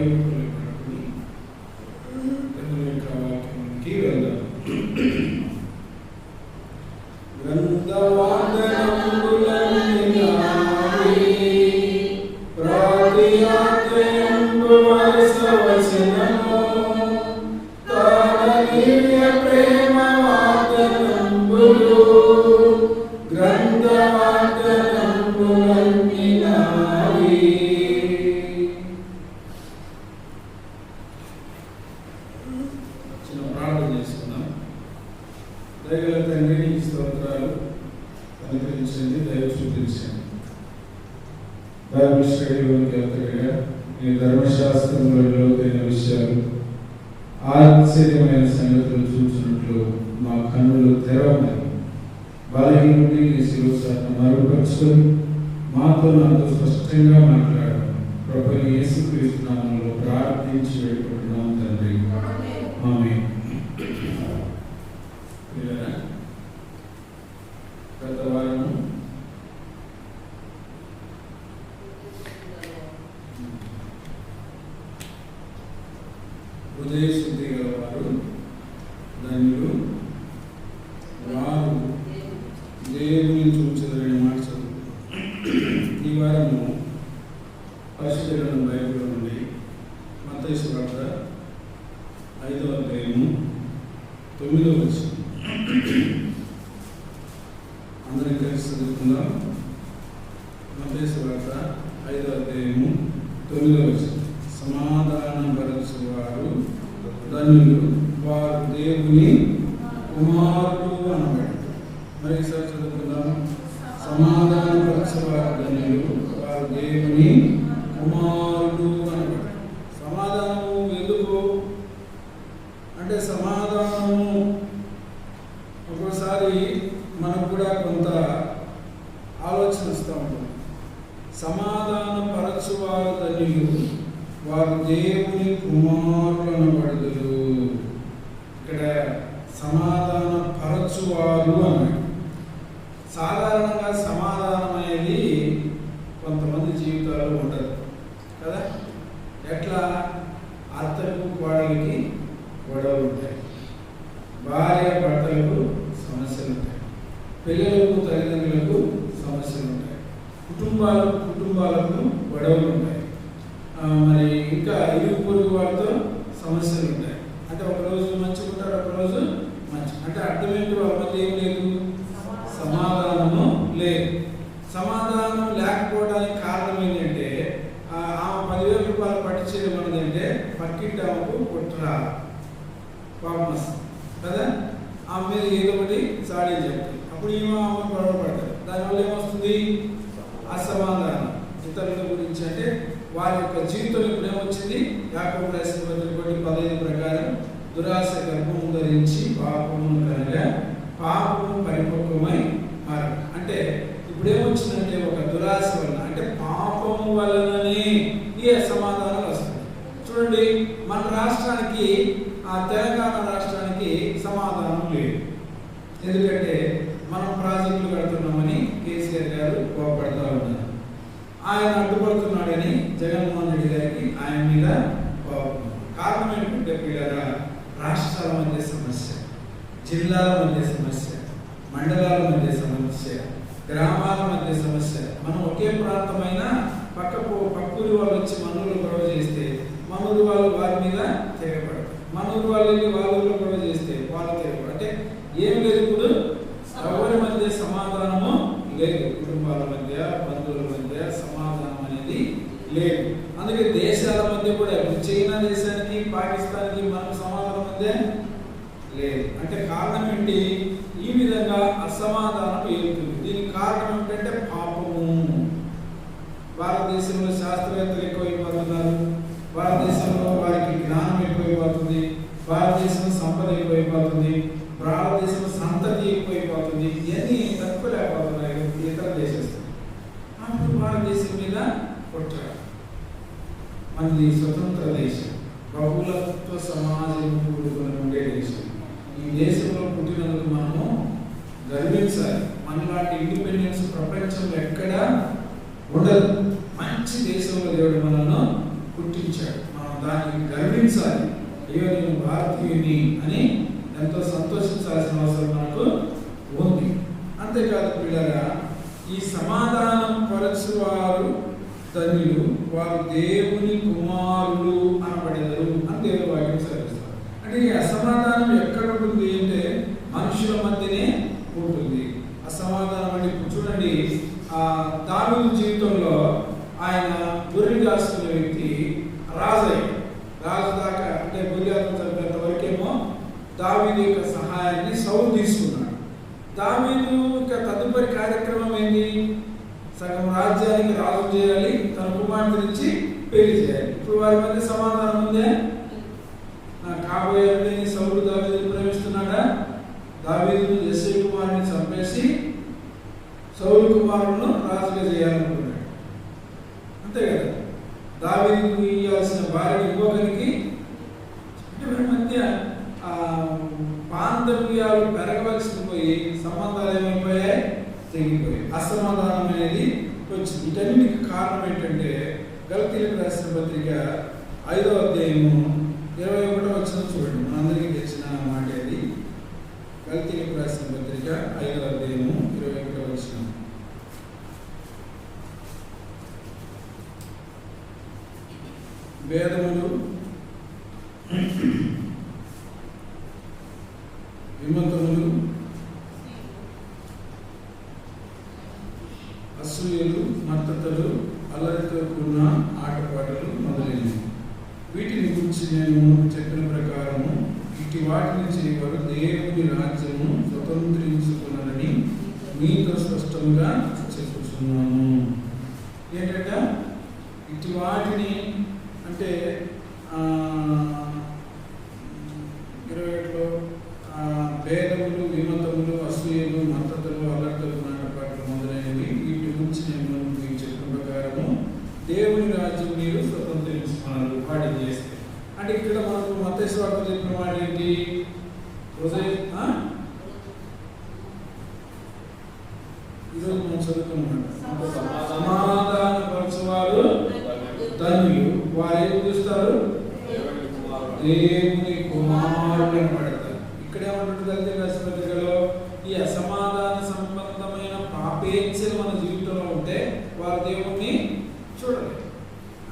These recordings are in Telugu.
బైబిల్ పట్టుకుని దేవుని యొక్క వాక్యానికి వెళ్దాం. బైబిల్ స్టడీలోకి వెళ్తాగా ఈ ధర్మశాస్త్రంలో లోతైన విషయాలు, ఆశ్చర్యమైన సంగతులు చూసినట్లు మా కన్నులు తెరవమని బలహీనుడి నీ శిరోసాన్ని మరుగుపరుచుకొని మాతో నాతో స్పష్టంగా మాట్లాడమని ప్రభువైన యేసుక్రీస్తు నామములో ప్రార్థించి వేడుకుంటున్నాం తండ్రి. ఆమేన్. గత వారము హృదయ శుద్ధి గల వారు ధన్యులు, వారు దేవుని చూచెదరని మాట చదువు. ఈ వారము పరిశుద్ధ గ్రంథం బైబిల్ నుండి మత్తయి సువార్త 5వ అధ్యాయము 9వ వచనం అందరం కలిసి చదువుకుందాం. మత్తయి సువార్త 5వ అధ్యాయము 9వ వచనం. సమాధానం పరచువారు ధన్యులు, వారు దేవుని కుమారుడు అనబడతారు. మరి ఈసారి చదువుకుందాం. సమాధానం పరచువారు ధన్యులు, వారు దేవుని కుమారుడు అనబడతారు. సమాధానము ఎందుకు అంటే, సమాధానము ఒక్కోసారి మనకు కూడా కొంత ఆలోచన వస్తూ ఉంటుంది. సమాధాన పరచువారు ధన్యులు, వారు దేవుని కుమారులు అనబడుదురు. ఇక్కడ సమాధాన పరచువారు అన్నాడు. సాధారణంగా సమాధానం అనేది కొంతమంది జీవితాల్లో ఉండదు కదా. ఎట్లా? అత్తకు కోడలికి గొడవలు ఉంటాయి, భార్య భర్తలకు సమస్యలు ఉంటాయి, పిల్లలకు తల్లిదండ్రులకు సమస్యలు ఉంటాయి, కుటుంబాలకు గొడవలు ఉంటాయి, మరి ఇంకా ఇరుగు పొరుగు వారితో సమస్యలు ఉంటాయి. అంటే ఒకరోజు మంచిగా ఉంటారు, ఒకరోజు మంచి. అంటే అర్థం ఏంటి? వాళ్ళ మధ్య ఏం లేదు, సమాధానము లేదు. సమాధానం లేకపోవడానికి కారణం ఏంటంటే, ఆమె 10,000 రూపాయలు పట్టి చేయమన్నదంటే పక్కింటి ఆమెకు కుట్రా పాపం వస్తుంది కదా. ఆమె మీద ఏదో ఒకటి సాడీ చెప్తుంది. అప్పుడు ఆమె గొడవ పడతారు. దానివల్ల ఏమొస్తుంది? అసమాధానం. ఇతరుల గురించి అంటే వారి యొక్క జీవితంలో ఇప్పుడు ఏమొచ్చింది? యాకోబు రాసిన పత్రిక 15 ప్రకారం దురాశ గర్భము ధరించి పాపము కనగా పాపము పరిపక్వమై మారు. అంటే ఇప్పుడు ఏమొచ్చిందంటే, ఒక దురాశ వలన, అంటే పాపము వలననే ఈ అసమాధానం వస్తుంది. చూడండి, మన రాష్ట్రానికి, ఆ తెలంగాణ రాష్ట్రానికి సమాధానం లేదు. ఎందుకంటే మనం ప్రాజెక్టులు కడుతున్నామని కేసీఆర్ గారు కోపడతా ఉన్నారు. ఆయన అడ్డుపడుతున్నాడని జగన్మోహన్ రెడ్డి గారికి ఆయన మీద కారణం ఏంటంటే, పిల్లరా, రాష్ట్రాల మధ్య సమస్య, జిల్లాల మధ్య సమస్య, మండలాల మధ్య సమస్య, గ్రామాల మధ్య సమస్య. మనం ఒకే ప్రాంతమైన పక్కూరి వాళ్ళు వచ్చి మనూరు గొడవ చేస్తే మనూరు వాళ్ళు వారి మీద తిరగబడతారు. మనూరు వాళ్ళు వెళ్ళి వాళ్ళ ఊళ్ళో గొడవ చేస్తే వాళ్ళు తిరగబడతారు. అంటే ఏం లేదు, ఇప్పుడు ఎవరి మధ్య సమాధానము లేదు. కుటుంబాల మధ్య, బంధువుల మధ్య సమాధానం అనేది లేదు. అందుకే దేశాల మధ్య కూడా, చైనా దేశానికి పాకిస్తాన్కి మనకు సమాధానం మధ్య లేదు. అంటే కారణం ఏంటి? ఈ విధంగా అసమాధానం ఏర్పడుతుంది. దీనికి కారణం ఏంటంటే పాపము. భారతదేశంలో శాస్త్రవేత్తలు ఎక్కువైపోతున్నారు, భారతదేశంలో వారికి జ్ఞానం ఎక్కువైపోతుంది, భారతదేశంలో సంపద ఎక్కువైపోతుంది, భారతదేశంలో సంతతి ఎక్కువైపోతుంది. ఇవన్నీ తక్కువ లేకపోతున్నాయి ఇతర దేశస్తులు. అప్పుడు భారతదేశం మీద కొట్టారు. మనది స్వతంత్ర దేశం, బహుళత్వ సమాజం కూడుకొని ఉండే దేశం. ఈ దేశంలో పుట్టినందుకు మనము గర్వించాలి. మనలాంటి ఇండిపెండెన్స్ ప్రపంచంలో ఎక్కడా ఉండదు. మంచి దేశంలో దేవుడు మనల్ని పుట్టించాడు. మనం దానికి గర్వించాలి. అయ్యో నేను భారతీయుని అని ఎంతో సంతోషించాల్సిన అవసరం మనకు ఉంది. అంతేకాదు పిల్లరా, ఈ సమాధానం పరచువారు ధన్యులు, వారు దేవుని కుమారులు అనబడెదరు అని దేవుని వాక్యం సెలవిస్తారు. అంటే ఈ అసమాధానం ఎక్కడ ఉంటుంది అంటే మనుషుల మధ్యనే ఉంటుంది. అసమాధానం అంటే ఇప్పుడు చూడండి, దావీదు జీవితంలో ఆయన గొర్రెలు కాసుకునే వ్యక్తి రాజు దాకా, అంటే గొర్రెలను చంపేంత వరకేమో దావీదు యొక్క సహాయాన్ని సౌలు తీసుకున్నాడు. దావీదు యొక్క తదుపరి కార్యక్రమం ఏంటి? సగం రాజ్యానికి రాజు చేయాలి, తన కుమార్తె నుంచి పెళ్లి చేయాలి. ఇప్పుడు వారి మధ్య సమాధానం ఉందే? కాబోయే సౌలు దావీదుని ప్రేమిస్తున్నాడా? దావీదు యెష్షయి కుమారుని చంపేసి సౌలు కుమారులను రాజుగా చేయాలనుకున్నాడు. అంతే కదా. దావీదుకు ఇవ్వాల్సిన భార్యని ఇంకొకరికి, అంటే వారి మధ్య బాంధవ్యాలు పెరగవలసి పోయి సంబంధాలు ఏమైపోయాయి? తెగిపోయాయి. అసమాధానం అనేది వచ్చింది. వీటన్నిటికి కారణం ఏంటంటే గలతీయులకు రాసిన పత్రిక 5వ అధ్యాయము 21వ వచనం చూడండి. మనందరికీ తెలిసిన మాట అది. గలతీయులకు రాసిన పత్రిక 5వ అధ్యాయము 21వ వచనం. భేదములు, విమతములు, అసూయలు, మత్తతలు, అల్లరితో కూడిన ఆటపాటలు మొదలైనవి. వీటిని గురించి నేను చెప్పిన ప్రకారము ఇటు వాటిని చేయవారు దేవుని రాజ్యము స్వతంత్రించుకున్నారని మీతో స్పష్టంగా చెప్పుచున్నాను. ఏంటంటే ఇటు వాటిని అంటే 21లో భేదములు, విమతములు, అసూయలు, మత్తతలు, అల్లరితో కూడిన ఆటపాటలు మొదలైనవి. వీటి గురించి నేను మీకు చెప్పిన ప్రకారము దేవుని రాజ్యం మీరు స్వతంత్రించుకున్నారు వాటిని చేస్తే. అంటే ఇక్కడ మనకు మత్తయి సువార్త చెప్పిన మాట ఏంటి? ఈరోజు మనం చదువుకున్నమాట సమాధాన పరచువారు ధన్యులు, వారు ఏం చూస్తారు? దేవుని కుమారులను పడతారు. ఇక్కడ ఏమంటుంది గలతీయులకు రాసిన పత్రికలో? ఈ అసమాధాన సంబంధమైన పాపేచ్ఛలు మన జీవితంలో ఉంటే వారు దేవుణ్ణి చూడలేదు.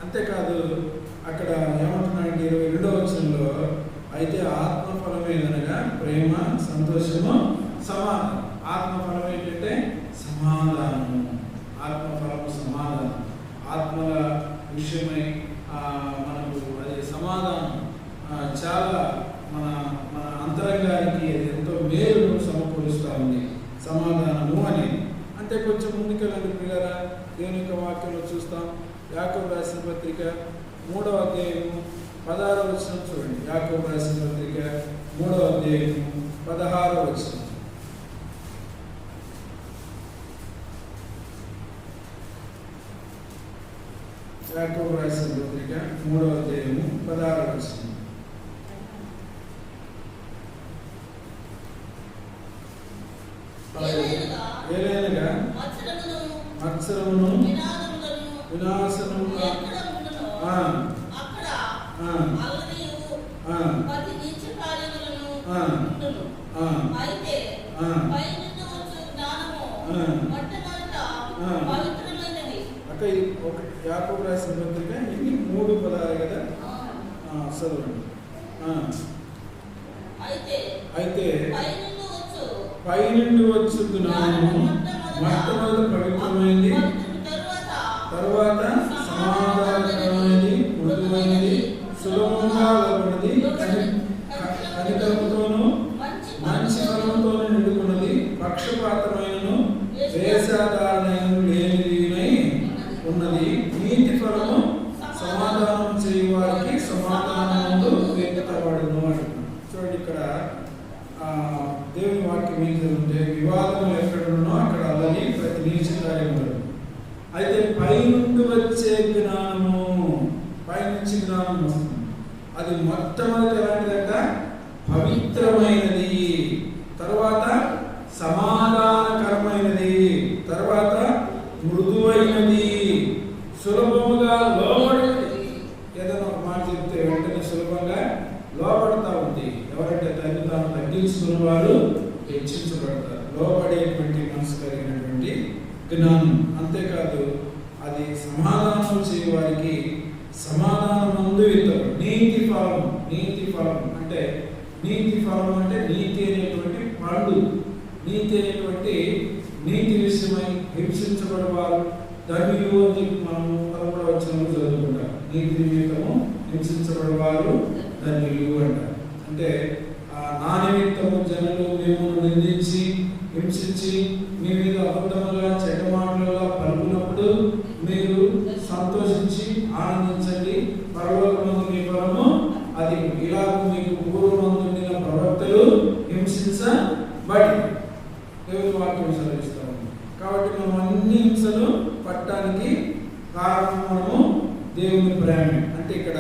అంతేకాదు అక్కడ ఏమంటున్నాడంటే 22వ వచనంలో, అయితే ఆత్మఫలం ఏదనగా ప్రేమ, సంతోషము, సమాధానం. ఆత్మఫలం ఏంటంటే సమాధానము. ఆత్మఫలము సమాధానం. ఆత్మల విషయమై మనకు అది సమాధానం చాలా మన మన అంతరంగానికి ఎంతో మేలును సమకూరుస్తూ ఉంది సమాధానము అనేది. అంటే కొంచెం ముందుకెళ్ళండి పిల్లరా, దేవుని యొక్క వాక్యంలో చూస్తాం. యాకోబు రాసిన పత్రిక 3వ అధ్యాయము 16వ వచనం చూడండి. యాకోబు రాసిన పత్రిక 3వ అధ్యాయము 16వ వచనం. యాకోబు రాసిన పత్రిక 3వ అధ్యాయము 16వ వచనం. ఏలైనగా మత్సరమును, వినాశనము యాకోబు రాసిన పత్రిక ఇన్ని 3 పదాలు కదా. చదవండి. అయితే పైనుండి వచ్చు జ్ఞానము మొట్టమొదటి పవిత్రమైనది, తరువాత సమాధానకరమైనది, మృదువైనది, సులభంగా లోబడినది, కనికరముతోనూ మంచి ఫలముతోనూ నిండుకున్నది, పక్షపాతమైనను వేషధారణైనను లేనిదై ఉన్నది. నీతి ఫలము సమాధానం చేయు వారికి సమాధానముందు వ్యక్తపడును అంటున్నాడు. చూడండి, ఇక్కడ దేవుని వాక్యం ఏం చదివితే వివాదములు ఎక్కడున్నో అక్కడ అల్లరి, ప్రతి నీచ కార్యం ఉండదు. అయితే పైనుండి వచ్చే జ్ఞానము, పైనుంచి జ్ఞానం వస్తుంది. అది మొట్టమొదటి ఎలాంటిదంట? పవిత్రమైనది, తర్వాత సమాధానకరమైనది, తర్వాత మృదువైనది, సులభముగా లోబడినది. లోబడేటువంటి మనసు కలిగినటువంటి జ్ఞానం. అంతేకాదు అది సమాధానం చేయవారికి సమాధానమందు ఇతరు నీతి ఫలం. నీతి ఫలం అంటే నీతి ఫలం అంటే నీతి అనేటువంటి పండు. నీతి అనేటువంటి నీతి విషయమై హింసించబడేవారు ధన్యులు అని మనము 13వ వచనంలో చదువుకుంటాం. నీతి నిమిత్తము హింసించబడేవారు ధన్యులు అంటారు. అంటే నా నిమిత్తము జనులు మిమ్మల్ని నిందించి హింసించి మీ మీద అబద్ధముగా చెడ్డ మాటలుగా పలుకున్నప్పుడు మీరు సంతోషించి ఆనందించండి, పరలోకమందు మీ ఫలము అది. ఇలాగ మీకు పూర్వమందుండిన ప్రవక్తలు హింసించబడి దేవుని వాక్యం సెలవిస్తాము. కాబట్టి మనం అన్ని హింసలు పట్టడానికి కారణం మనము దేవుని ప్రేమ. అంటే ఇక్కడ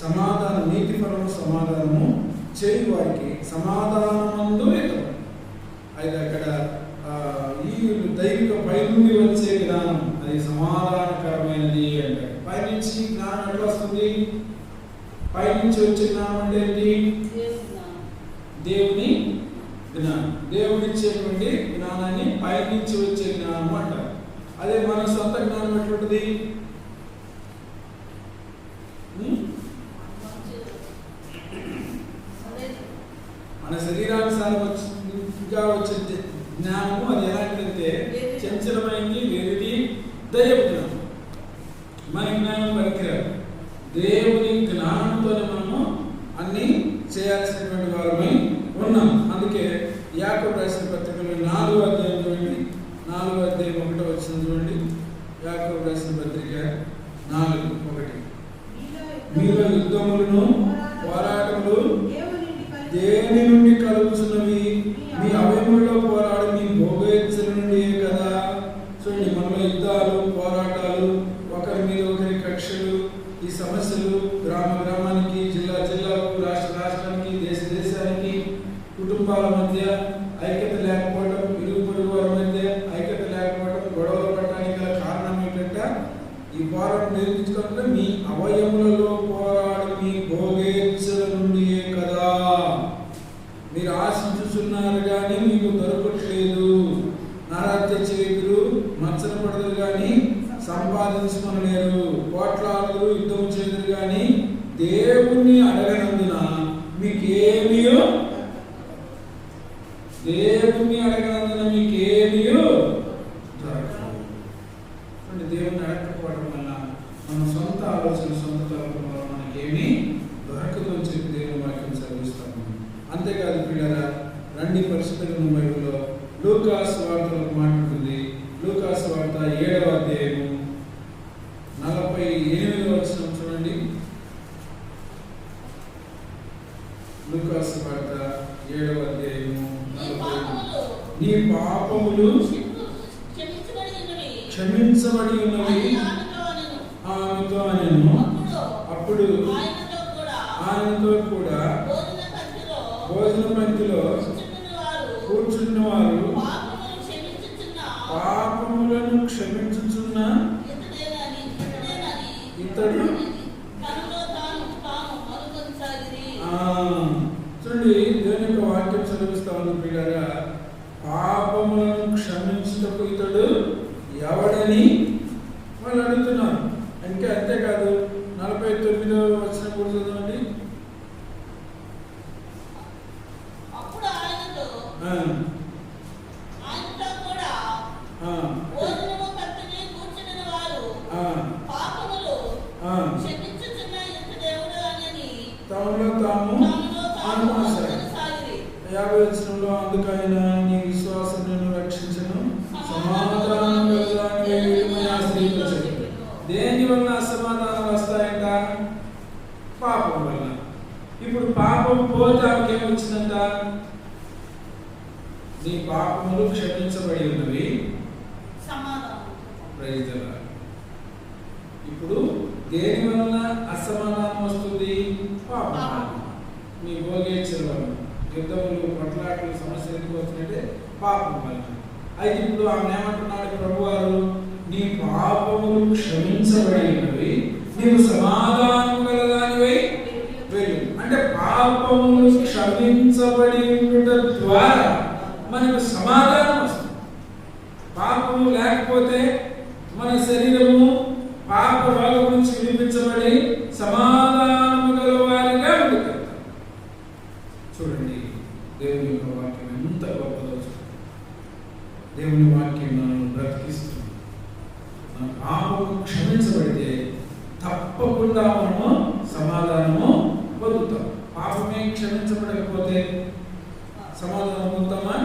సమాధానం, నీతి ఫలము సమాధానము చేయి వారికి సమాధానమందు ఇతరు. అయితే అక్కడ ఈ దైవిక పై నుండి వచ్చే జ్ఞానం అది సమాధానకరమైనది అంటే. పైనుంచి జ్ఞానం ఎట్లా వస్తుంది? పైనుంచి వచ్చే జ్ఞానం అంటే ఏంటి? దేవుని జ్ఞానం. దేవుడిచ్చేటువంటి జ్ఞానాన్ని పైనుంచి వచ్చే జ్ఞానం అంటారు. అదే మన సొంత జ్ఞానం ఎట్లుంటుంది? మన శరీరానుసారంగా వచ్చే జ్ఞానము అది ఎలాంటిదంటే చంచలమైంది, వెరిది, దైవపు జ్ఞానం. మన జ్ఞానం పనికిరాదు. దేవుని జ్ఞానంతోనే మనము అన్ని చేయాల్సినటువంటి వారమై ఉన్నాం. అందుకే యాకోబు రాసిన పత్రికలో 4వ అధ్యాయం చూడండి, 4వ అధ్యాయం 1వ వచనం చూడండి. యాకోబు రాసిన పత్రిక 4:1 మీలో యుద్ధములను పోరాటములు దేని నుండి కలుగుతున్నవి? మీ అవయముల్లో పోరాడు మీ భోగేచ్ఛల నుండి కదా. చూడండి, మనలో యుద్ధాలు, పోరాటాలు, ఒకరి మీద ఒకరి కక్షలు, ఈ సమస్యలు గ్రామ గ్రామానికి, జిల్లా జిల్లాకు, రాష్ట్ర రాష్ట్రానికి, దేశ దేశానికి, కుటుంబాల మధ్య ఐక్యత లేకపోవడం, ఇరుగు పొరుగు వారి మధ్య ఐక్యత లేకపోవడం, గొడవలు పడటానికి గల కారణం ఏంటంటే ఈ పోరాటం నిర్మించుకుంటే మీ అవయములలో పోరాడు మీ భోగేచ్ఛల నుండి కదా. మీరు ఆశించుతున్నారు కానీ మీకు దొరకట్లేదు. నరహత్య చేతులు మచ్చన పడదురు కానీ సంపాదించుకొనలేరు. పోట్లాడుదురు, యుద్ధం చేదురు కానీ దేవుణ్ణి అడగనందున మీకేమియో దొరకదు. అంటే దేవుణ్ణి అడగకపోవడం వల్ల మన సొంత ఆలోచన, సొంత తలపుల వల్ల మనకేమీ దొరకదు అని చెప్పి దేవుని వాక్యం చదివిస్తాము. అంతేకాదు పిల్లరా, రండి పరిశుద్ధ బైబిల్లో లూకా సువార్తలో మాట్లాడుతుంది. లూకా సువార్త 7వ అధ్యాయము 48వ వచనం చూడండి. లూకా సువార్త 7వ అధ్యాయము 48. నీ పాపములు క్షమించబడి ఉన్నవి ఆమెతో అనెను. అప్పుడు ఆయనతో కూడా భోజన పంక్తిలో కూర్చున్న వారు పాపములను క్షమించుచున్న ఇతడు. చూడండి, దేవుని యొక్క వాక్యం చదివిస్తా ఉంది పిల్లగా. పాపములను క్షమించుటకు ఇతడు ఎవడని వాళ్ళు అడుగుతున్నారు. ఇంకా అంతేకాదు 49వ వచనం కూడా చదవండి. తమలో తాము అనుమానించారు. 50వ వచనంలో అందుకైనా నీ విశ్వాసం నిన్ను రక్షించను, సమాధానం ఆశ్రయించు. దేని వల్ల అసమాధానం వస్తాయంట? పాపం వల్ల. ఇప్పుడు పాపం పోతే ఆమెకి ఏమొచ్చిందంట? నీ పాపములు క్షమించబడి ఉన్నవి. ఇప్పుడు దేని వలన అసమాధానం వస్తుంది? పాపం. నీ భోగేచ్ఛల వలన, యుద్ధములు, పట్లాట్లు, సమస్యలు ఎందుకు వస్తున్నాయంటే పాపం వలన. అయితే ఇప్పుడు ఆమె ఏమంటున్నాడు ప్రభు వారు? నీ పాపములు క్షమించబడి ఉన్నవి, నీవు సమాధానం గలదానివై వెళ్ళు. అంటే పాపములు క్షమించబడి ఉండటం ద్వారా మనకు సమాధానం వస్తుంది. లేకపోతే మన శరీరము పాప రోగం నుంచి విడిపించబడి సమాధానము గల వారిగా ఉంటుంది. చూడండి, దేవుని యొక్క వాక్యం ఎంత గొప్పదో. దేవుని వాక్యం నన్ను బ్రతికిస్తుంది. మన పాపము క్షమించబడితే తప్పకుండా మనము సమాధానము పొందుతాం. పాపమే క్షమించబడకపోతే సమాధానం పొందుతామా?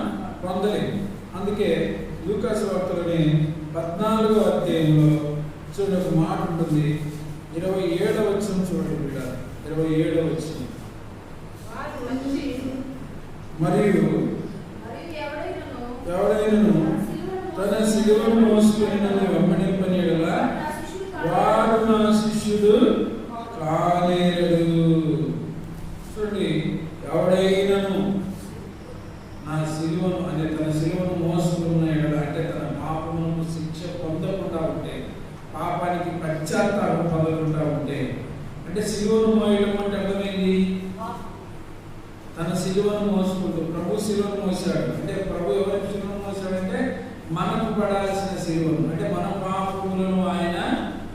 పొందలేము. అందుకే లూకా సువార్తలోని 14వ అధ్యాయంలో చూడండి, ఒక మాట ఉంటుంది. 27వ వచనం చూడండి బిడ్డ. 27వ వచనం, మరియు ఎవడైనను తన సిలువను మోసుకొని నన్ను వెంబడింపని యెడల వాడు నా శిష్యుడు కానేరడు. చూడండి, ఎవడైనను నా సిలువను అంటే తన సిలువను మోసుకున్న యెడల అంటే తన పాపమును శిక్ష పొందకుండా ఉంటే, పాపానికి పశ్చాత్తాపం పొందకుండా ఉంటే, అంటే సిలువను మోయడం అంటే అర్థమైంది, తన సిలువను మోసుకుంటూ. ప్రభు సిలువను మోసాడు అంటే ప్రభు ఎవరికి సిలువను మోసాడంటే మనకు పడాల్సిన సిలువను, అంటే మన పాపములను ఆయన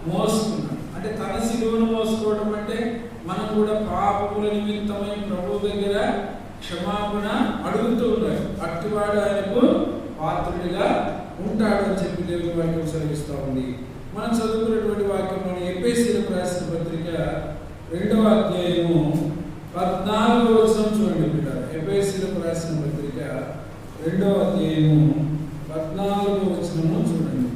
మోసుకున్నాడు. అంటే తన సిలువను మోసుకోవడం అంటే మనం కూడా పాపముల నిమిత్తమై ప్రభు దగ్గర క్షమాపణ అడుగుతూ ఉన్నాడు. అట్టివాడు ఆయనకు పాత్రుడిగా ఉంటాడు అని చెప్పి దేవుని వాక్యం సెలవిస్తూ ఉంది. మనం చదువుకున్నటువంటి వాక్యంలో ఎఫెసీయులకు రాసిన పత్రిక 2వ అధ్యాయము 14వ వచనం చూడండి బిడ్డ. ఎఫెసీయులకు రాసిన పత్రిక 2వ అధ్యాయము 14వ వచనము చూడండి.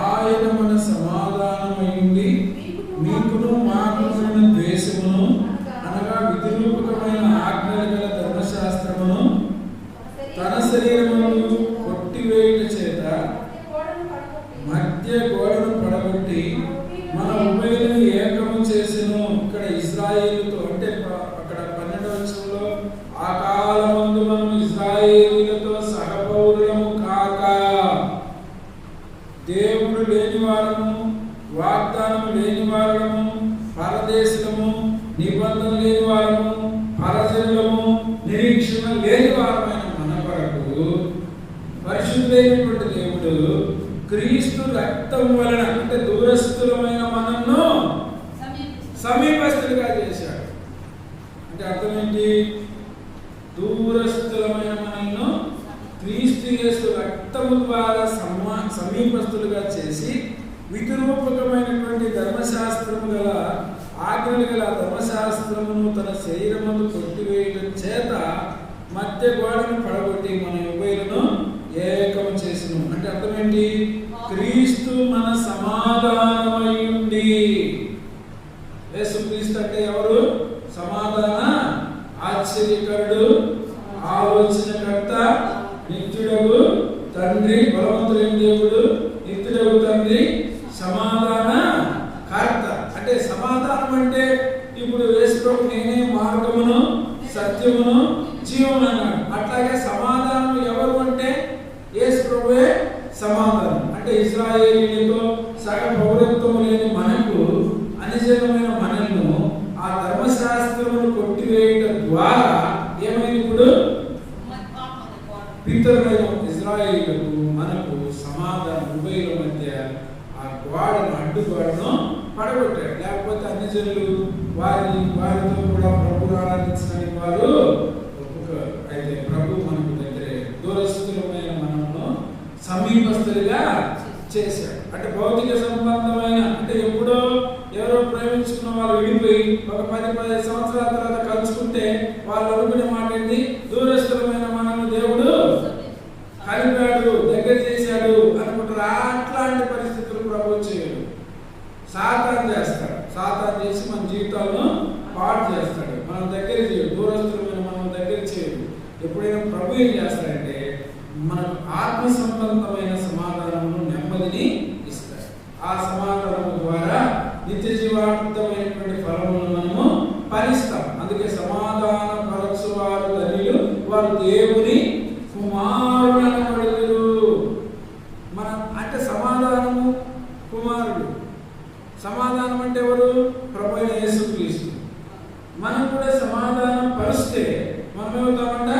ఆయన మన సమాధానమైంది మీకును మాకును ద్వేషమును అనగా విధిరూపకమైన ఆజ్ఞల గల ధర్మశాస్త్రమును తన శరీరమును కొట్టివేయుట చేత మధ్య గోడను పడగొట్టి మన ఉభయులను ఏకము చేసెను. ఇక్కడ ఇశ్రాయేలుతో అంటే అక్కడ 12వ వచనంలో ఆ కాలమందు మనం ఇశ్రాయేలీయులతో సహపౌరులము కాక దేవుడు లేని వారము, వాగ్దానం లేని వారము, పరదేశము, నిబంధన లేని వారము, పరజనులము, నిరీక్షణ లేని వారమైన మన కొరకు పరిశుద్ధుడైనటువంటి దేవుడు క్రీస్తు రక్తం వలన అంటే దూరస్థులమైన మనను సమీపస్తులుగా చేశాడు. అంటే అర్థం ఏంటి? దూరస్థులమైన మనను క్రీస్తు యేసు రక్తము ద్వారా సమీపస్తులుగా చేసి విధిరూపకమైనటువంటి ధర్మశాస్త్రము గల ఆజ్ఞలు గల ధర్మశాస్త్రమును తన శరీరమును కొట్టివేయడం చేత మధ్య గోడను పడగొట్టి మన ఉభయులను ఏకం చేసిను. అంటే అర్థం ఏంటి? క్రీస్తు మన సమాధానమై ఉండి. యేసు క్రీస్తు అంటే ఎవరు? సమాధాన ఆశ్చర్యకరుడు, ఆలోచనకర్త, నిత్యుడగు తండ్రి, బలవంతుడైన దేవుడు, నిత్యుడగు తండ్రి, సమాధాన కర్త. అంటే సమాధానం అంటే ఇప్పుడు యేసు ప్రభు నేనే మార్గమును సత్యమును జీవము అన్నాడు. అట్లాగే సమాధానం ఎవరు అంటే యేసు ప్రభువే సమాధానం. అంటే ఇశ్రాయేలీయులతో సగ పౌరత్వం లేని మనకు అనిజమైన మనల్ని ఆ ధర్మశాస్త్రమును కొట్టివేయడం ద్వారా ఏమైంది? ఇప్పుడు పితరులైన ఇశ్రాయేలీయులకు మనకు సమాధానం ఉభయుల మధ్య ఆ గోడను అడ్డుగోడను పడగొట్టాడు. లేకపోతే అన్ని జనులు వారితో కూడా ప్రభువును ఆరాధించడానికి వారు ఒప్పుకోరు. అయితే ప్రభు మనకు దగ్గరే దూరస్థులమైన మనను సమీపస్తులుగా చేశాడు. అంటే భౌతిక సంబంధమైన అంటే ఎప్పుడో ఎవరో ప్రేమించుకున్న వాళ్ళు విడిపోయి ఒక 10-15 సంవత్సరాల తర్వాత కలుసుకుంటే వాళ్ళు అనుకునే మాట ఏంటి? దూరస్థులమైన మనల్ని దేవుడు కలిపాడు, దగ్గర చేశాడు అనుకుంటారు. అట్లాంటి పరిస్థితులు ప్రభు చేయడు. సాతాను చేస్తాడు. సాతాను చేసి మన జీవితాలను పాడు చేస్తాడు. మనం దగ్గర చేయడు. దూరస్థులమైన మనం దగ్గర చేయడు. ఎప్పుడైనా ప్రభు ఏం చేస్తాడంటే మనకు ఆత్మ సంబంధమైన సమాధానమును, నెమ్మదిని ఇస్తాడు. ఆ సమాధానము ద్వారా నిత్య జీవార్థమైనటువంటి ఫలములను మనము ఫలిస్తాం. అందుకే సమాధాన పరచువారు ధన్యులు, వారు దేవుని కుమారుడు అనబడుదురు. మనం అంటే సమాధానము కుమారుడు. సమాధానం అంటే ఎవరు? ప్రభువైన యేసుక్రీస్తు. మనం కూడా సమాధానం పరిస్తే మనం ఏమవుతామంట?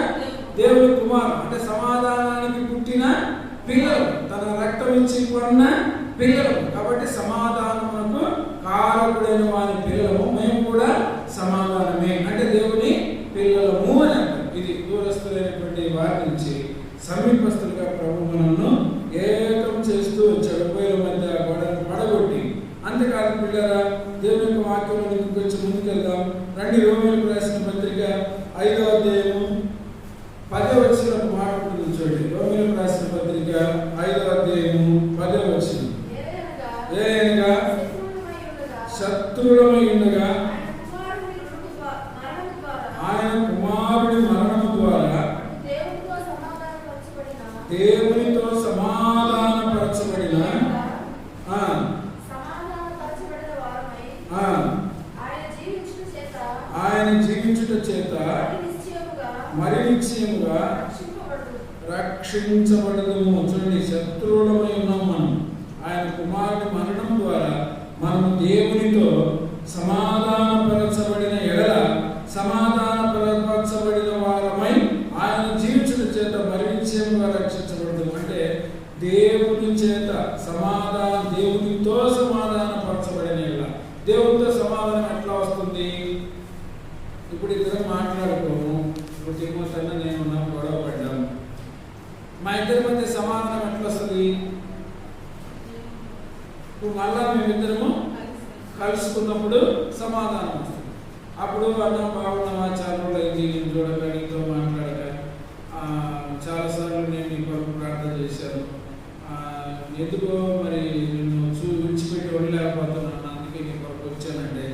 దేవుని కుమారులు అంటే సమాధానానికి పుట్టిన పిల్లలు, తన రక్తం ఇచ్చి కొన్న పిల్లలు. కాబట్టి సమాధానమునకు కారకుడైన వారి పిల్లలము, మేము కూడా సమాధానమే అంటే దేవుని పిల్లలము అని అంటారు. ఇది దూరస్తులైనటువంటి వారి నుంచి సమీపస్తులుగా ప్రభు మనల్ని ఏకం చేస్తూ వచ్చాడు, ఉభయుల మధ్య గొడవను పడగొట్టి. అంతేకాదు పిల్లరా, దేవుని యొక్క వాక్యంలో కొంచెం ముందుకెళ్దాం. రండి, రోమీయులకు రాసిన పత్రిక 5వ అధ్యాయము 10వ వచనం మాట్లాడుతుంది చూడండి. రోమీయులకు రాసిన పత్రిక 5వ అధ్యాయము 10వ వచనం. ఏలయనగా శత్రువులమై ఉండగా ఆయన కుమారుడి మరణము ద్వారా దేవునితో సమాధానపరచబడిన ఆయన జీవించుట చేత మరి నిశ్చయముగా రక్షించబడదుము. చూడండి, శత్రువులమై ఉన్నాం మనం. ఆయన కుమారుడి మరణం ద్వారా మనము దేవునితో సమాధానపరచబడిన ఎడల సమాధానపరచబడిన వారమై ఆయన జీవించుట చేత మరి నిశ్చయముగా రక్షించబడదుము. అంటే దేవుని చేత దేవునితో సమాధానపరచబడిన ఎడల. దేవునితో సమాధానం ఎట్లా వస్తుంది? ఇప్పుడు ఇద్దరం మాట్లాడుకోము, ఇప్పుడు తిమ్మతన్న నేను నా గొడవ పడ్డాము, మా ఇద్దరి మధ్య సమాధానం ఎట్లా వస్తుంది? ఇప్పుడు మళ్ళా మేమిద్దరము కలుసుకున్నప్పుడు సమాధానం వస్తుంది. అప్పుడు అన్నం బాగున్నావా, చాలా రోజులు అయింది నేను చూడక, నీతో మాట్లాడక, చాలాసార్లు నేను నీ కొరకు ప్రార్థన చేశాను, ఎందుకో మరి నిన్ను విడిచిపెట్టి వెళ్ళలేకపోతున్నాను, అందుకే నీ కొరకు వచ్చానంటే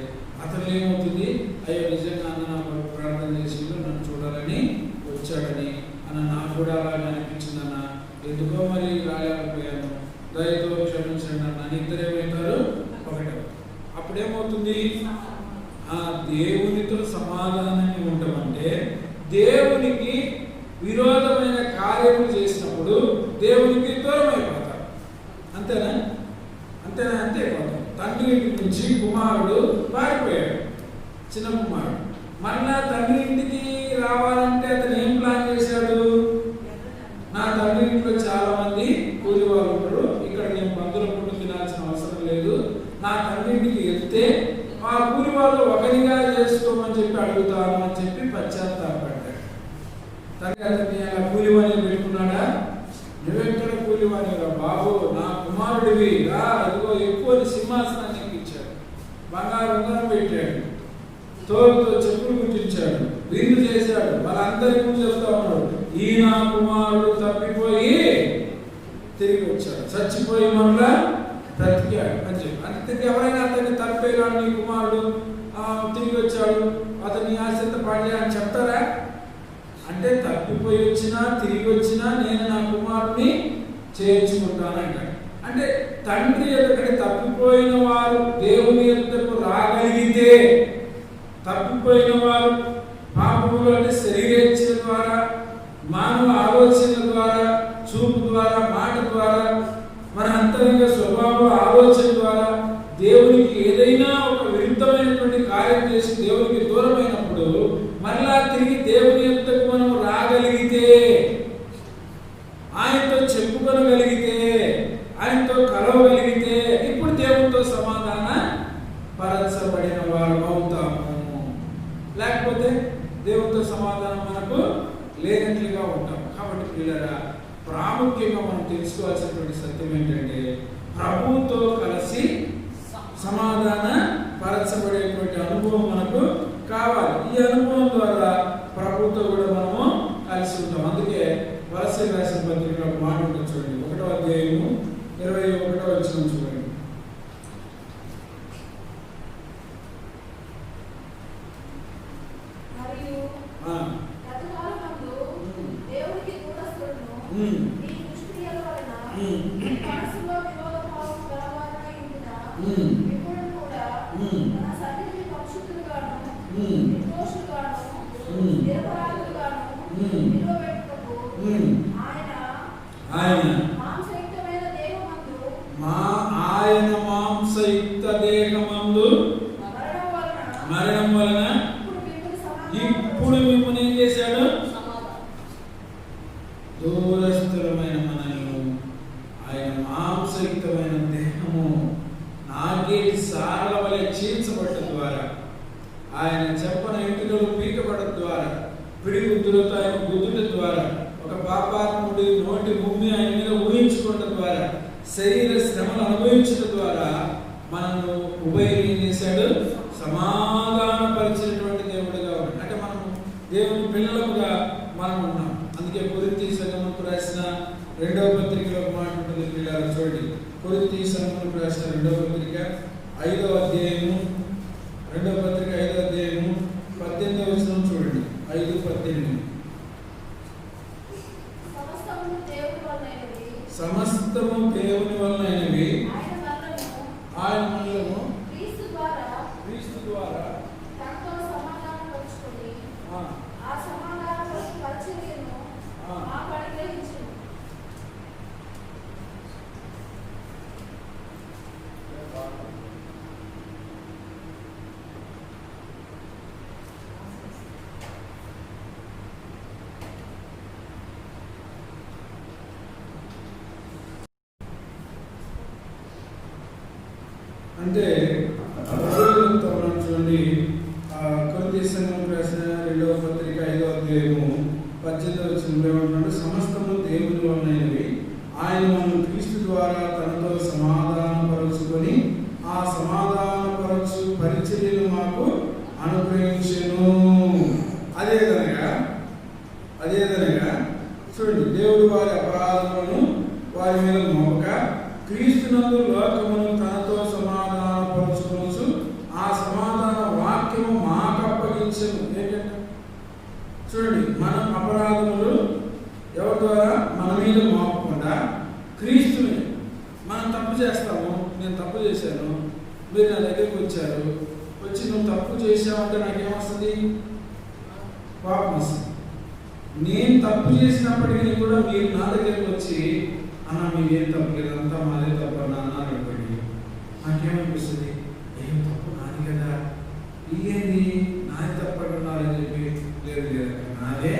అతను ఏమవుతుంది? అయ్యో నిజంగా అన్న నా కొరకు ప్రార్థన చేసిండు, నన్ను చూడాలని వచ్చాడని అన్న, నాకు కూడా అలాగే అనిపించింది అన్న, ఎందుకో మరి రాలేకపోయాను, దయతో క్షమించండి అన్న. ఇద్దరు ఏమవుతారు? ఒకటే. అప్పుడేమవుతుంది? దేవునితో సమాధానంగా ఉంటామంటే దేవునికి విరోధమైన కార్యము చేసినప్పుడు దేవునికి దూరం అయిపోతారు. అంతేనా? అంతేపోతాం. తండ్రి ఇంటి నుంచి కుమారుడు పారిపోయాడు, చిన్న కుమారుడు. మళ్ళా తండ్రి ఇంటికి రావాలంటే అతను ఏం ప్లాన్ చేశాడు? నా తండ్రి ఇంట్లో చాలా మంది కూలి వాళ్ళు ఉంటారు, ఇక్కడ నేను పందుల పుట్టు తినాల్సిన అవసరం లేదు, నా తండ్రి ఇంటికి వెళ్తే ఆ కూలి వాళ్ళు ఒకరిగా చేసుకోమని చెప్పి అడుగుతాను అని చెప్పి పశ్చాత్తాపడ్డాడు. తండ్రి అతన్ని అలా కూలివాణి పెట్టుకున్నాడా? నువ్వెక్కడ కూలివాణిగా బాబు, నా కుమారుడివి రా, అదిగో ఎక్కువ సింహాసనాన్ని ఎక్కించాడు, బంగారు ఉంగరం పెట్టాడు, తోలుతో చెప్పులు కుట్టించాడు, విందు చేశాడు. వాళ్ళందరి ముందు చెప్తా ఉన్నాడు, ఈ నా కుమారుడు తప్పిపోయి తిరిగి వచ్చాడు, చచ్చిపోయి మళ్ళా బ్రతికాడు అని చెప్పి. అంటే ఎవరైనా అతన్ని తప్పిపోయాడు, నీ కుమారుడు తిరిగి వచ్చాడు, అతన్ని ఆశ్రిత పడి అని చెప్తారా? అంటే తప్పిపోయి వచ్చినా తిరిగి వచ్చినా నేను నా కుమారుడిని చేర్చుకుంటానంటాడు. అంటే తండ్రి ఎదుట తప్పిపోయిన వారు దేవుని ఎదుటకు రాగలిగితే, తప్పిపోయిన వారు పాపములు అంటే శరీరేచ్ఛ ద్వారా, మానవ ఆలోచన ద్వారా, చూపు ద్వారా, మాట ద్వారా, మన అంతరంగ స్వభావ ఆలోచన ద్వారా దేవునికి ఏదైనా ఒక విరుద్ధమైనటువంటి కార్యం చేసి దేవునికి దూరమైనప్పుడు మరలా తిరిగి దేవుని యొద్దకు మనం రాగలిగితే, ఆయనతో చెప్పుకోగలిగితే, ఆయనతో కలవగలిగితే ఇప్పుడు దేవునితో సమాధాన పరచబడిన వారు అవుతాము. లేకపోతే దేవునితో సమాధానం మనకు లేనట్లుగా ఉంటాం. కాబట్టి పిల్లరా, ప్రాముఖ్యంగా మనం తెలుసుకోవాల్సినటువంటి సత్యం ఏంటంటే ప్రభువుతో కలిసి సమాధాన పరచబడేటువంటి అనుభవం మనకు కావాలి. ఈ అనుభవం ద్వారా ప్రభువుతో కూడా మనము కలిసి ఉంటాం. అందుకే వలస రాసిన పత్రికలో మాట ఉంటుంది చూడండి, 1వ అధ్యాయము 21వ వచనం చూడండి. ఆయన మాంసయుక్త దేహమందు మరణం వలన ఇప్పుడు మిమ్మల్ని ఏం చేశాడు? పిడిగుద్దులతో ఆయన గుద్దుట ద్వారా, ఒక పాపాత్ముడి నోటి భూమి ఆయన మీద ఊహించుకోవడం ద్వారా, శరీర శ్రమలు అనుభవించడం ద్వారా మనను ఉభయం ఏం చేశాడు? సమాధానపరిచినటువంటి దేవుడిగా ఉన్నాడు. అంటే మనం దేవుని పిల్లలుగా మనం ఉన్నాం. అందుకే కొరింథీ సంఘమునకు రాసిన 2వ పత్రికలో ఒక మాట ఉంటుంది పిల్లలు చూడండి. కొరింథీ సంఘమునకు రాసిన 2వ పత్రిక 5వ అధ్యాయము, 2వ పత్రిక 5వ అధ్యాయము 18వ వచనం చూడండి. 5:18. సమస్తము దేవుని వలనైనవి, ఆయన మనలను క్రీస్తు ద్వారా అంటే చూడండి. కొరింథీ సంఘమునకు రాసిన 2వ పత్రిక 5వ అధ్యాయము 18వ వచనంలో ఏమంటున్నాడు? సమస్తము దేవుని వలనైనవి, ఆయన మనల్ని క్రీస్తు ద్వారా తనతో సమాధానపరుచుకొని ఆ సమాధానపరచు పరిచర్యను మాకు అనుగ్రహించెను. అదేదనగా చూడండి, దేవుడు వారి అపరాధములను వారి మీద మోపక క్రీస్తునందు లోకమును తనతో సమాధానపరచుకొనుచు ఆ సమాధాన వాక్యము మాకు అప్పగించెను. ఏంటంటే చూడండి, మనం అపరాధములు ఎవరి ద్వారా? మన మీద మోపకుండా క్రీస్తుని. మనం తప్పు చేస్తాము. నేను తప్పు చేశాను, మీరు నా దగ్గరికి వచ్చారు, వచ్చి నువ్వు తప్పు చేసావంటే నాకేమొస్తుంది? పాపం వస్తుంది. నేను తప్పు చేసినప్పటికీ కూడా మీరు నా దగ్గరికి వచ్చి, అన్న మీరేం తప్పు లేదు, అంతా మాదే తప్పు అన్న అన్నారు అనుకోండి, నాకేమనిపిస్తుంది? ఏం తప్పు నాది కదా, ఇదేంది నాది తప్పు అంటున్నారని చెప్పి, లేదు నాదే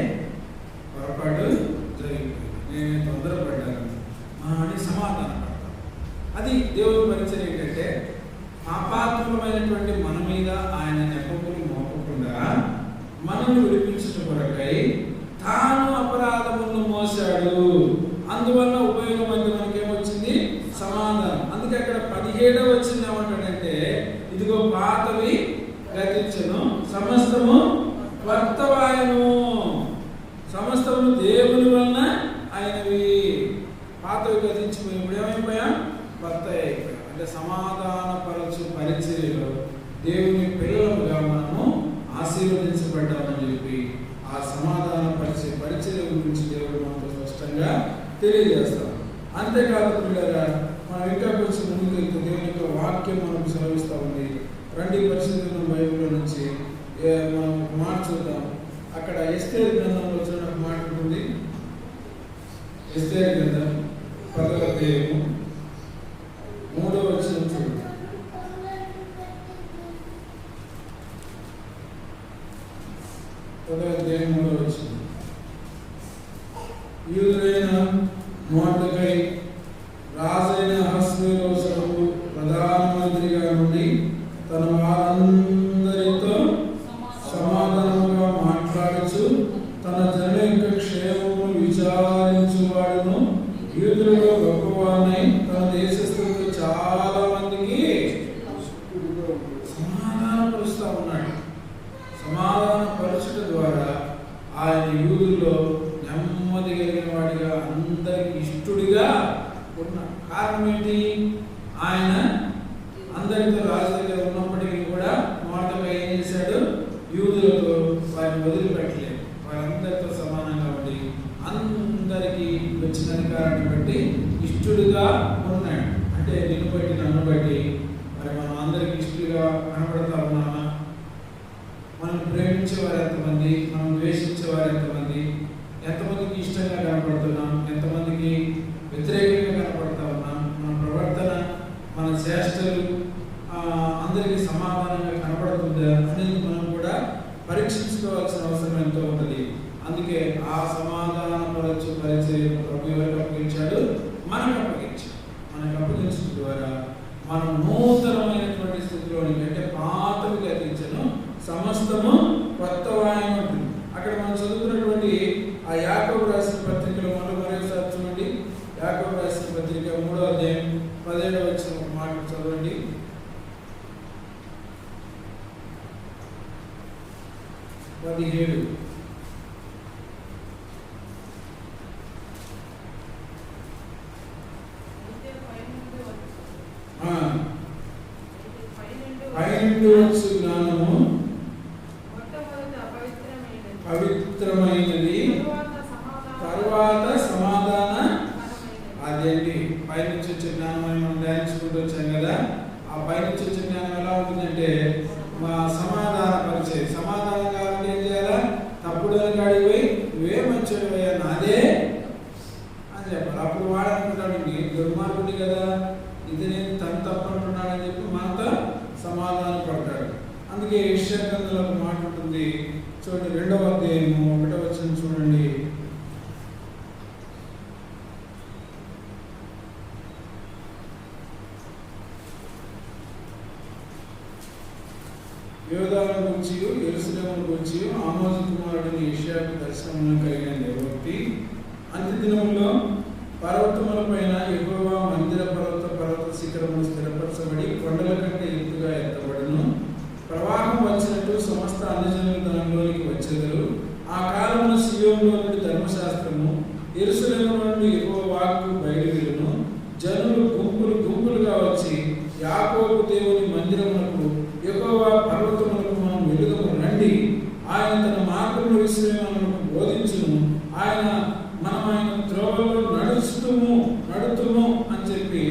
పొరపాటు జరిగిపోయింది, నేను తొందరపడ్డాను అని సమాధానం పడతాను. అది దేవుని పరిచయం. ఏంటంటే పాపాత్మకమైనటువంటి మన మీద ఆయన నెపములు మోపకుండా మనల్ని విడిపించడం కొరకై తాను అపరాధములను మోసాడు. అందువల్ల ఉపయోగం అంటే మనకేమొచ్చింది? సమాధానం. అందుకే అక్కడ 17వ వచనం ఏమంటాడంటే, ఇదిగో పాతవి గతించెను, సమస్తము క్రొత్తవాయెను. సమస్తము దేవుని వలన అయినవి. పాతవి గతించిపోయి ఇప్పుడు ఏమైపోయాం? కొత్త అయిపోయాం. అంటే సమాధానపరచు పరిచర్యలో దేవుని పిల్లలుగా మనము ఆశీర్వదించబడ్డామని చెప్పి ఆ సమాధానపరిచే పరిచర్య గురించి దేవుడు మనతో స్పష్టంగా తెలియజేస్తాం. అంతేకాదు పిల్లరా, మనం ఇంకా కొంచెం ముందుకు వెళ్తే దేవుని యొక్క వాక్యం మనకు సెలవిస్తూ ఉంది. రండి పరిశుద్ధ బైబిల్లో నుంచి మనం మాట చూద్దాం. అక్కడ ఎస్తేరు గ్రంథంలో వచ్చిన మాట ఉంటుంది. ఎస్తేరు గ్రంథం 10వ అధ్యాయము 3వ వచనం చూడండి. 10వ అధ్యాయం 3వ వచనం. యూదుడైన మొర్దెకై రాజైన అహష్వేరోషుకు ప్రధానమంత్రిగా నుండి తన వారందరితో సమాధానంగా మాట్లాడుచు తన జనుల యొక్క క్షేమమును విచారించువాడును, యూదులలో గొప్పవాడినై తన దేశస్థులకు చాలా మందికి సమాధానపరుస్తూ ఉన్నాడు. సమాధానపరచుట ద్వారా ఆయన యూదుల్లో నెమ్మది కలిగిన వాడిగా, అందరికి ఇష్టడిగా ఉన్నాడు. కారణం ఏంటి? ఆయన అందరితో రాజు దగ్గర ఉన్నప్పటికీ కూడా మొదటగా ఏం చేశాడు? యూదులతో వారిని వదిలిపెట్టలేదు. వారందరితో సమానంగా ఉండి అందరికీ వచ్చిన అధికారాన్ని బట్టి ఇష్టడిగా ఉన్నాడు. అంటే నిన్ను బట్టి నన్ను బట్టి మరి మనం అందరికి ఇష్టడిగా కనబడతా ఉన్నామా? మనం ప్రేమించేవారు ఎంతమంది, మనం ద్వేషించేవారు ఎంతమంది, ఎంతమందికి ఇష్టంగా కనపడుతున్నాం, ఎంతమందికి వ్యతిరేకంగా కనపడతా ఉన్నాం, మన ప్రవర్తన, మన చేష్టలు అందరికీ సమాధానంగా కనపడుతుందా అనేది మనం కూడా పరీక్షించుకోవాల్సిన అవసరం ఎంతో ఉంటుంది. అందుకే ఆ సమాధానపరచు పరిచయం ప్రభు ఎవరికి అప్పగించాడు? మనకు అప్పగించాడు. మనకు అప్పగించడం ద్వారా మనం నూతనమైనటువంటి స్థితిలోనికి, అంటే పాతవి గతించను, సమస్తము కొత్తవాయన ఉంటుంది. అక్కడ మనం నుండి వచ్చు జ్ఞానము పవిత్రమైనది, తరువాత సమాధాన. అదేంటి పైనుంచి వచ్చే జ్ఞానం అని మనం ధ్యానించుకుంటూ వచ్చాం కదా. ఆ పైనుంచి వచ్చే జ్ఞానం ఎలా ఉంటుందంటే మా సమాధాన పరిచయం. సమాధానం కావాలంటే ఏం చేయాలా? తప్పుడు కాడికి పోయి నువ్వే మంచిగా నాదే అని చెప్పాలి. అప్పుడు వాడు అనుకుంటాడు దుర్మార్గుడి కదా, ఇది నేను తను తప్పంటున్నాడని చెప్పి మనతో సమాధానం పడతాడు. అందుకే యెషయా గ్రంథంలో ఒక మాట ఉంటుంది చూడండి, 2వ అధ్యాయము 1వ వచనం చూడండి. యోధాను గురించి యెరూషలేమును గురించి ఆమోజు కుమారుడిని యెషయాకు దర్శనమున కలిగిన దేవోక్తి. అంత్యదినములో పర్వతముల పైన యెహోవా మందిర పర్వత శిఖరములు స్థిరపరచబడి కొండల కంటే ఎత్తుగా ఎత్తబడును. ప్రవాహం వచ్చినట్టు సమస్త అన్యజనులు దానిలోనికి వచ్చెదరు. ఆ కాలమున సీయోనులో నుండి ధర్మశాస్త్రము, యెరూషలేము నుండి యెహోవా వాక్కు బయలువెళ్ళును. జనులు గుంపులు గుంపులుగా వచ్చి యాకోబు దేవుని మందిరమునకు, యెహోవా పర్వతములకు మనం వెలుగము రండి. ఆయన తన మార్గముల విషయములను బోధించును. మనం ఆయన త్రోవలో నడుతుము అని చెప్పి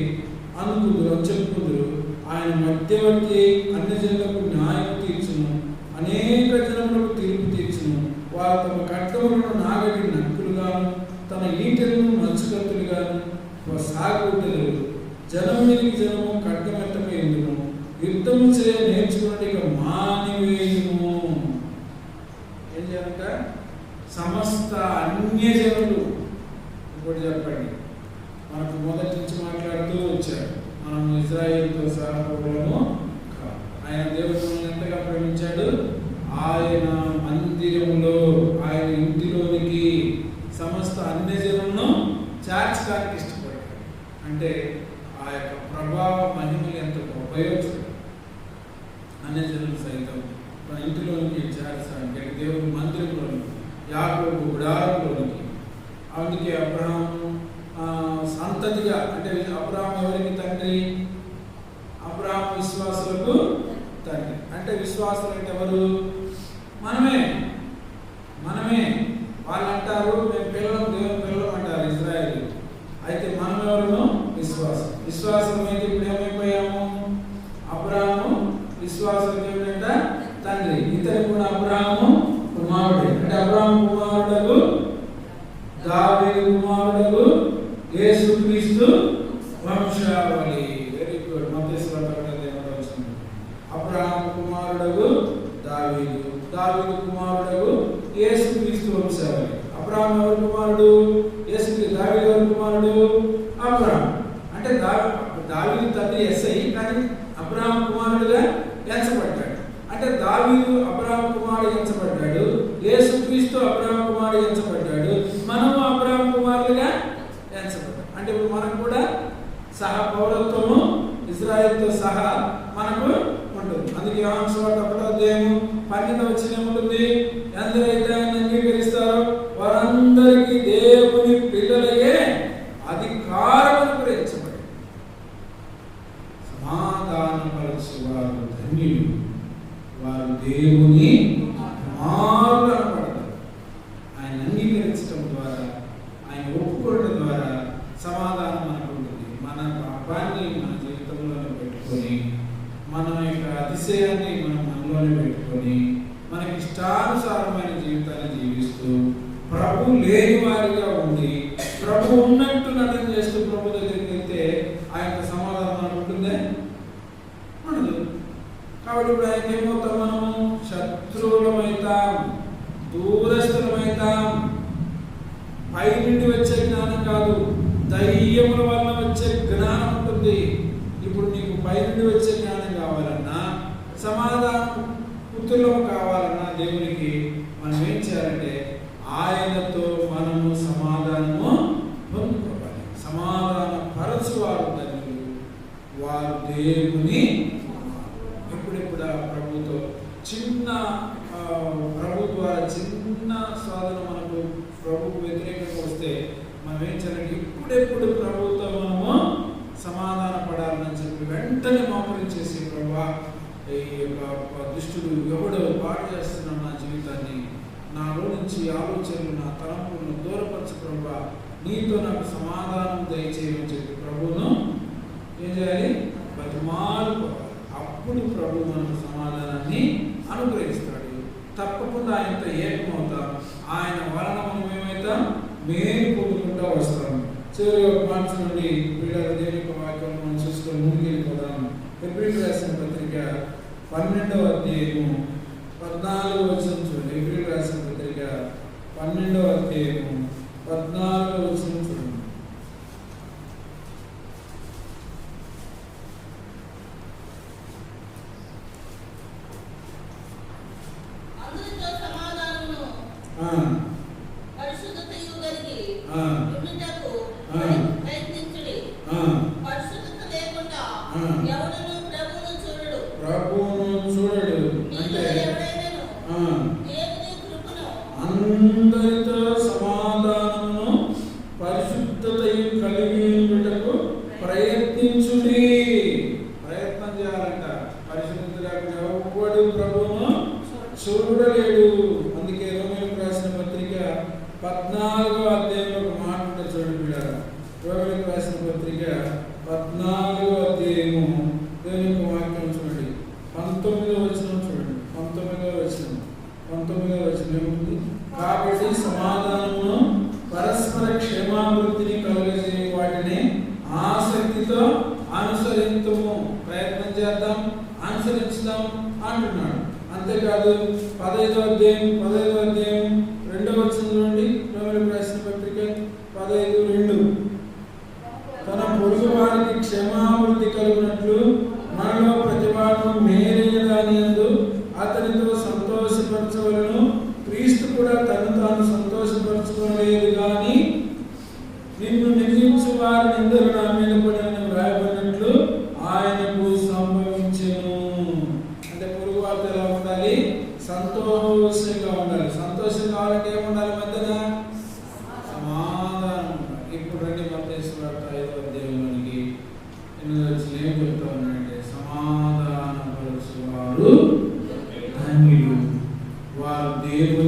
చెప్పుకుందరు. ఆయన మధ్యవర్తి అన్యజనులకు న్యాయం తీర్చును, అనేక జనములకు తీర్పు తీర్చును. వారు తమ ఖడ్గములను నాగటి నక్కులుగాను తన ఈటెలను మత్స్యకత్తులుగాను సాగుటెదరు. జనమునికి జనము ఖడ్గమెత్తక ఎందును, యుద్ధము చేయ నేర్చుకున్నట్టు ఇక మానివేయుము. ఏం చేయాలంట? సమస్త అన్యజనులు. ఇప్పుడు చెప్పండి, మనకు మొదటి నుంచి మాట్లాడుతూ వచ్చాడు. మనం ఇశ్రాయేలుతో సహోదరులము కాదు. ఆయన దేవుడు ఎంతగా ప్రేమించాడు. ఆయన మందిరంలో, ఆయన ఇంటిలోనికి సమస్త అన్యజనులను చేర్చడానికి ఇష్టపడ్డాడు. అంటే ఆ యొక్క ప్రభావ మహిమలు ఎంత ఉపయోగించాడు. అన్యజనులు సైతం మన ఇంటిలోనికి చేర్చడానికి, దేవుని మందిరంలోనికి, యాకోబు గుడారంలోనికి. అందుకే అబ్రహాము సంతతిగా, అంటే అబ్రహాము ఎవరికి తండ్రి? అబ్రహాము విశ్వాసులకు తండ్రి. అంటే విశ్వాసులు అంటే ఎవరు? మనమే. వాళ్ళు అంటారు మేము పిల్లలు, దేవుని పిల్లలు అంటారు ఇశ్రాయేలు. అయితే మనం ఎవరు? విశ్వాసం అయితే ఇప్పుడు ఏమైపోయాము? అబ్రహాము విశ్వాసులకు ఏమిటంట? తండ్రి. ఇతను కూడా అబ్రహాము కుమారుడే. అంటే అబ్రహాము కుమారుడు దావీదు కుమారుడు యేసుక్రీస్తు వంశావళి. Very good. మత్తయి వచ్చింది. అబ్రహాము కుమారుడు దావీదు, దావీదు కుమారుడు యేసుక్రీస్తు వంశావళి. అబ్రహాము ఎవరి కుమారుడు? యేసుక్రీస్తు. దావీదు ఎవరి కుమారుడు? అబ్రహాము. అంటే దావీదు తండ్రి ఎస్ఐ, కానీ అబ్రహాము కుమారుడుగా ఎంచబడ్డాడు. అంటే దావీదు అబ్రహాము కుమారుడు ఎంచబడ్డాడు, యేసుక్రీస్తు అబ్రహాము కుమారుడు ఎంచబడ్డాడు, మనము అబ్రహాము కుమారులుగా ఎంచబడ్డాడు. అంటే ఇప్పుడు మనకు కూడా సహ పౌరత్వము ఇశ్రాయేలుతో సహా మనకు ఉంటుంది. అందుకే యోహాను సువార్త 1వ అధ్యాయము 12వ వచనం ఉంటుంది, ఎందరైతే ఆయన అంగీకరిస్తారో వారందరికీ దేవుని పిల్లలయ్యే అధికారం అనుగ్రహించబడి సమాధానపరచువారు ధన్యులు, వారు దేవుని కుమారులు అనబడతారు. ఆయన అంగీకరించడం ద్వారా, ఆయన ఒప్పుకోవడం ద్వారా సమాధానం మనకు ఉంటుంది. మన పాపాన్ని మన జీవితంలో పెట్టుకొని, మన యొక్క అతిశయాన్ని మనం మనలోనే పెట్టుకొని, మనకి ఇష్టానుసారమైన జీవితాన్ని జీవిస్తూ, ప్రభు లేని వారిగా ఉండి, ప్రభు ఉన్నట్టు నటన చేస్తూ ప్రభు దగ్గరికి వెళ్తే ఆయన సమాధానం మనకు ఉంటుందే? ఉండదు. కాబట్టి ఇప్పుడు ఆయన ఏమవుతాం? మనము శత్రువులమైతాం, దూరస్థులమైతాం. పై నుండి వచ్చే జ్ఞానం కాదు, దయ్యముల వల్ల వచ్చే జ్ఞానం ఉంటుంది. ఇప్పుడు నీకు పై నుండి వచ్చే జ్ఞానం కావాలన్నా, సమాధానం పుత్రులం కావాలన్నా దేవునికి మనం ఏం చేయాలంటే ఆయనతో మనము సమాధానము పొందుకోవాలి. సమాధాన పరచువారు ధన్యులు, వారు దేవుని. ఎప్పుడెప్పుడు ఆ ప్రభుతో చిన్న ప్రభు ద్వారా చిన్న సాధన మనకు ప్రభుకు వ్యతిరేకంగా వస్తే మనం ఏం చేయాలంటే ఇప్పుడెప్పుడు ప్రభుతో మనము సమాధాన పడాలని చెప్పి వెంటనే మోకరించేసి, ప్రభువా ఈ యొక్క దుష్టుడు ఎవడు పాడు చేస్తున్నాడు నా జీవితాన్ని, నాలో నుంచి ఆలోచనలు నా తలంపులను దూరపరచు ప్రభువా, నీతో నాకు సమాధానం దయచేయమని చెప్పి ప్రభువును ఏం చేయాలి? బతిమాలుకోవాలి. అప్పుడు ప్రభు మనకు సమాధానాన్ని అనుగ్రహిస్తాడు. తప్పకుండా ఆయనతో ఏకమవుతాం. ఆయన వలన మనం ఏమవుతాం? మేలు పొందుకుంటూ వస్తాం. చివరి ఒక మాట నుండి పిల్లల దేవుని వాక్యం మనం చూసుకొని ముందుకెళ్ళిపోదాం. ఫిబ్రవరి రాసిన పత్రిక 12వ అధ్యాయము 14వ వచనం చూడండి. ఫిబ్రవరి రాసిన పత్రిక 12వ అధ్యాయము 14వ వచనం చూడండి. అందరితో సమాధానమును పరిశుద్ధతయు కలిగి ఉండుటకు ప్రయత్నించుడి. ప్రయత్నం చేయాలంట. పరిశుద్ధత లేకుండా ఎవ్వడు ప్రభువును చూడలేడు. అందుకే రోమీయులకు రాసిన పత్రిక 14వ అధ్యాయంలో ఒక మాట ఉంటుంది చూడండి పిల్లలు. రోమీయులకు రాసిన పత్రిక 14వ అధ్యాయము దేవుని యొక్క వాక్యం చూడండి. 19వ వచనం చూడండి. 19వ వచనం ఏముంది? కాబట్టి సమాధానమును పరస్పర క్షేమాభివృద్ధిని కలుగజేయ వాటిని ఆసక్తితో అనుసరించము. ప్రయత్నం చేద్దాం, అనుసరించుదాం అంటున్నాడు. అంతేకాదు 15వ అధ్యాయం 2వ వచనం నుండి రోమీయులకు రాసిన పత్రిక 15:2 తన పొరుగు వారికి క్షేమాభివృద్ధి కలుగునట్లు మనలో ప్రతివాడు మేలైన దాని యందు అతనితో సంతోషపరచవలను. క్రీస్తు కూడా తను తాను సంతోషపరచుకోలేదు కానీ నిన్ను నిందించు వారి నిందలు నా మీద పడిన వ్రాయబడినట్లు ఆయనకు సంభవించెను. అంటే పొరుగు వారితో ఎలా ఉండాలి? సంతోషంగా ఉండాలి. సంతోషం కావాలంటే ఏముండాలి? మధ్యన సమాధానం ఉండాలి. ఇప్పుడు రండి మత్తయి సువార్త 5వ అధ్యాయంలోనికి. ఏం చెప్తా ఉన్నాడంటే, సమాధాన పరచువారు ధన్యులు, వారు దేవుని